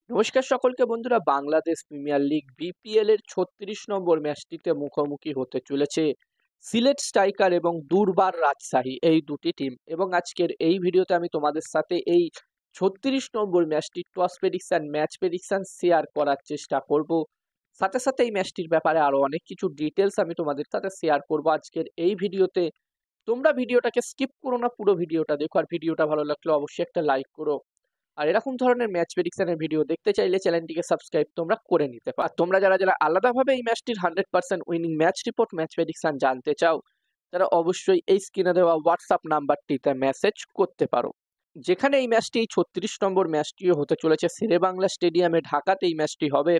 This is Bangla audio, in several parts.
নমস্কার সকলকে বন্ধুরা। বাংলাদেশ প্রিমিয়ার লিগ বিপিএল এর ৩৬ নম্বর ম্যাচটিতে মুখোমুখি হতে চলেছে সিলেট স্ট্রাইকার এবং দুর্বার রাজশাহী, এই দুটি টিম। এবং আজকের এই ভিডিওতে আমি তোমাদের সাথে এই ৩৬ নম্বর ম্যাচটির toss prediction, match prediction share করার চেষ্টা করব। সাথে সাথে এই ম্যাচটির ব্যাপারে আরো অনেক কিছু ডিটেলস আমি তোমাদের সাথে শেয়ার করব আজকের এই ভিডিওতে। তোমরা ভিডিওটাকে স্কিপ করো না, পুরো ভিডিওটা দেখো। আর ভিডিওটা ভালো লাগলে অবশ্যই একটা লাইক করো। আর এরকম ধরনের ম্যাচ প্রেডিকশনের ভিডিও দেখতে চাইলে চ্যানেলটিকে সাবস্ক্রাইব তোমরা করে নিতে পারো। আর তোমরা যারা যারা আলাদাভাবে এই ম্যাচটির 100% winning match report, match prediction জানতে চাও, তারা অবশ্যই এই স্ক্রিনে দেওয়া হোয়াটসঅ্যাপ নাম্বারটিতে মেসেজ করতে পারো। যেখানে এই ম্যাচটি, এই 36 নম্বর ম্যাচটিও হতে চলেছে শেরেবাংলা স্টেডিয়ামে, ঢাকাতে এই ম্যাচটি হবে।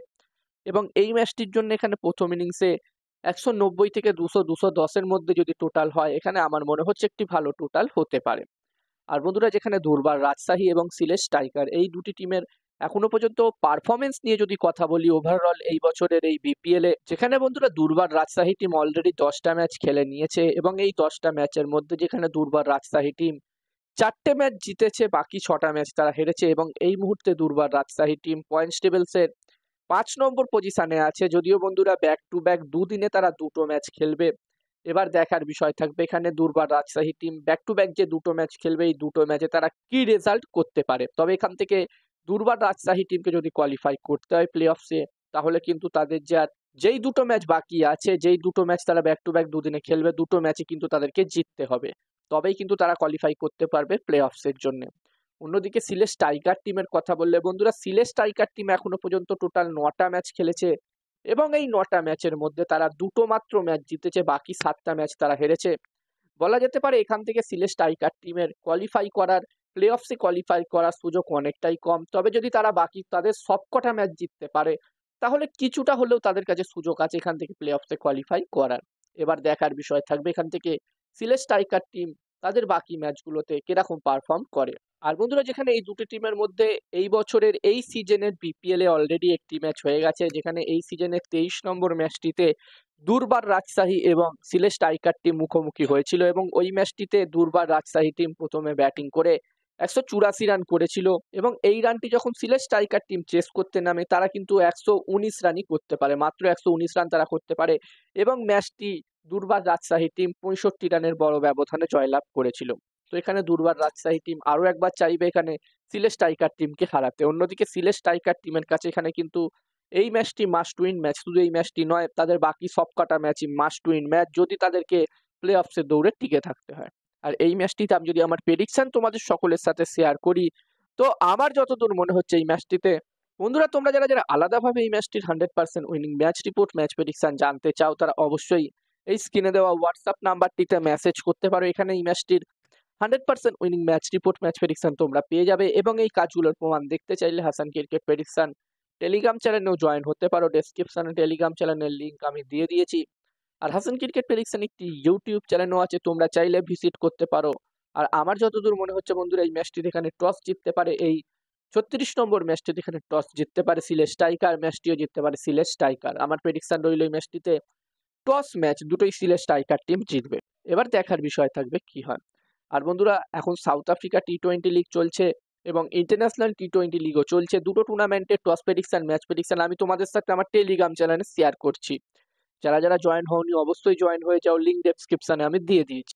এবং এই ম্যাচটির জন্য এখানে প্রথম ইনিংসে 190 থেকে 200-210 মধ্যে যদি টোটাল হয়, এখানে আমার মনে হচ্ছে একটি ভালো টোটাল হতে পারে। আর বন্ধুরা, যেখানে দুর্বার রাজশাহী এবং সিলেট স্ট্রাইকার, এই দুটি টিমের এখনো পর্যন্ত পারফরমেন্স নিয়ে যদি কথা বলি, ওভারঅল এই বছরের এই বিপিএল এ, যেখানে বন্ধুরা দুর্বার রাজশাহী টিম অলরেডি 10টা ম্যাচ খেলে নিয়েছে। এবং এই 10টা ম্যাচের মধ্যে যেখানে দুর্বার রাজশাহী টিম 4টে ম্যাচ জিতেছে, বাকি 6টা ম্যাচ তারা হেরেছে। এবং এই মুহূর্তে দুর্বার রাজশাহী টিম পয়েন্টস টেবিলসের 5 নম্বর পজিশনে আছে। যদিও বন্ধুরা ব্যাক টু ব্যাক দুদিনে তারা দুটো ম্যাচ খেলবে। এবার দেখার বিষয় থাকবে এখানে দুর্বার Rajshahi team back to back যে দুটো ম্যাচ খেলবে, এই দুটো ম্যাচে তারা কি রেজাল্ট করতে পারে। তবে এখান থেকে দুর্বার রাজশাহী টিমকে যদি কোয়ালিফাই করতে হয় প্লে অফসে, তাহলে কিন্তু তাদের যে আর যেই দুটো ম্যাচ বাকি আছে, যেই দুটো ম্যাচ তারা ব্যাক টু ব্যাক দুদিনে খেলবে, দুটো ম্যাচে কিন্তু তাদেরকে জিততে হবে। তবেই কিন্তু তারা কোয়ালিফাই করতে পারবে প্লে অফসের জন্য। অন্যদিকে সিলেট স্ট্রাইকার টিমের কথা বললে বন্ধুরা, সিলেট স্ট্রাইকার টিম এখনো পর্যন্ত টোটাল 9টা ম্যাচ খেলেছে। এবং এই 9টা ম্যাচের মধ্যে তারা দুটো মাত্র ম্যাচ জিতেছে, বাকি 7টা ম্যাচ তারা হেরেছে। বলা যেতে পারে এখান থেকে সিলেট স্ট্রাইকার টিমের কোয়ালিফাই করার, প্লে অফসে কোয়ালিফাই করার সুযোগ অনেকটাই কম। তবে যদি তারা বাকি তাদের সবকটা ম্যাচ জিততে পারে, তাহলে কিছুটা হলেও তাদের কাছে সুযোগ আছে এখান থেকে প্লে অফসে কোয়ালিফাই করার। এবার দেখার বিষয় থাকবে এখান থেকে সিলেট স্ট্রাইকার টিম তাদের বাকি ম্যাচগুলোতে কিরকম পারফর্ম করে। আর বন্ধুরা, যেখানে এই দুটি টিমের মধ্যে এই বছরের এই সিজনের বিপিএল এ অলরেডি একটি ম্যাচ হয়ে গেছে, যেখানে এই সিজনের 23 নম্বর ম্যাচটিতে দুর্বার রাজশাহী এবং সিলেট স্ট্রাইকার টিম মুখোমুখি হয়েছিল। এবং ওই ম্যাচটিতে দুর্বার রাজশাহী টিম প্রথমে ব্যাটিং করে 184 রান করেছিল। এবং এই রানটি যখন সিলেট স্ট্রাইকার টিম চেস করতে নামে, তারা কিন্তু 119 রানই করতে পারে, মাত্র 119 রান তারা করতে পারে। এবং ম্যাচটি দুর্বার রাজশাহী টিম 65 রানের বড় ব্যবধানে জয়লাভ করেছিল। তো এখানে দুর্বার রাজশাহী টিম আরো একবার চাইবে এখানে সিলেট স্ট্রাইকার টিমকে হারাতে। অন্যদিকে সিলেট স্ট্রাইকার টিমের কাছে এখানে কিন্তু এই ম্যাচটি মাস্ট উইন ম্যাচ। শুধু এই ম্যাচটি নয়, তাদের বাকি সবকটা ম্যাচই মাস্ট উইন ম্যাচ, যদি তাদেরকে প্লে অফসে দৌড়ে টিকে থাকতে হয়। আর এই ম্যাচটিতে আমি যদি আমার প্রেডিকশন তোমাদের সকলের সাথে শেয়ার করি, তো আমার যতদূর মনে হচ্ছে এই ম্যাচটিতে, বন্ধুরা তোমরা যারা যারা আলাদাভাবে এই ম্যাচটির 100% winning match report, match prediction জানতে চাও, তারা অবশ্যই এই স্ক্রিনে দেওয়া হোয়াটসঅ্যাপ নাম্বারটিতে মেসেজ করতে পারো। এখানে এই ম্যাচটির 100% winning match report, match prediction তোমরা পেয়ে যাবে। এবং এই কাজগুলোর প্রমাণ দেখতে চাইলে হাসান ক্রিকেট প্রেডিকশন টেলিগ্রাম চ্যানেলেও জয়েন হতে পারো। ডেসক্রিপশনে টেলিগ্রাম চ্যানেলের লিঙ্ক আমি দিয়ে দিয়েছি। আর হাসান ক্রিকেট প্রেডিকশন একটি ইউটিউব চ্যানেলও আছে, তোমরা চাইলে ভিজিট করতে পারো। আর আমার যতদূর মনে হচ্ছে বন্ধুরা, এই ম্যাচটি এখানে টস জিততে পারে, এই 36 নম্বর ম্যাচটি এখানে টস জিততে পারে সিলেট স্ট্রাইকার, ম্যাচটিও জিততে পারে সিলেট স্ট্রাইকার। আমার প্রেডিকশন রইল এই ম্যাচটিতে টস ম্যাচ দুটোই সিলেট স্ট্রাইকার টিম জিতবে। এবার দেখার বিষয় থাকবে কি হয়। আর বন্ধুরা, এখন সাউথ আফ্রিকা টি20 লিগ চলছে এবং ইন্টারন্যাশনাল টি20 লিগও চলছে। দুটো টুর্নামেন্টের টস প্রেডিকশন, ম্যাচ প্রেডিকশন আমি তোমাদের সাথে আমার টেলিগ্রাম চ্যানেলে শেয়ার করছি। যারা যারা জয়েন হওনি অবশ্যই জয়েন হয়ে যাও, লিঙ্ক ডেসক্রিপশনে আমি দিয়ে দিয়েছি।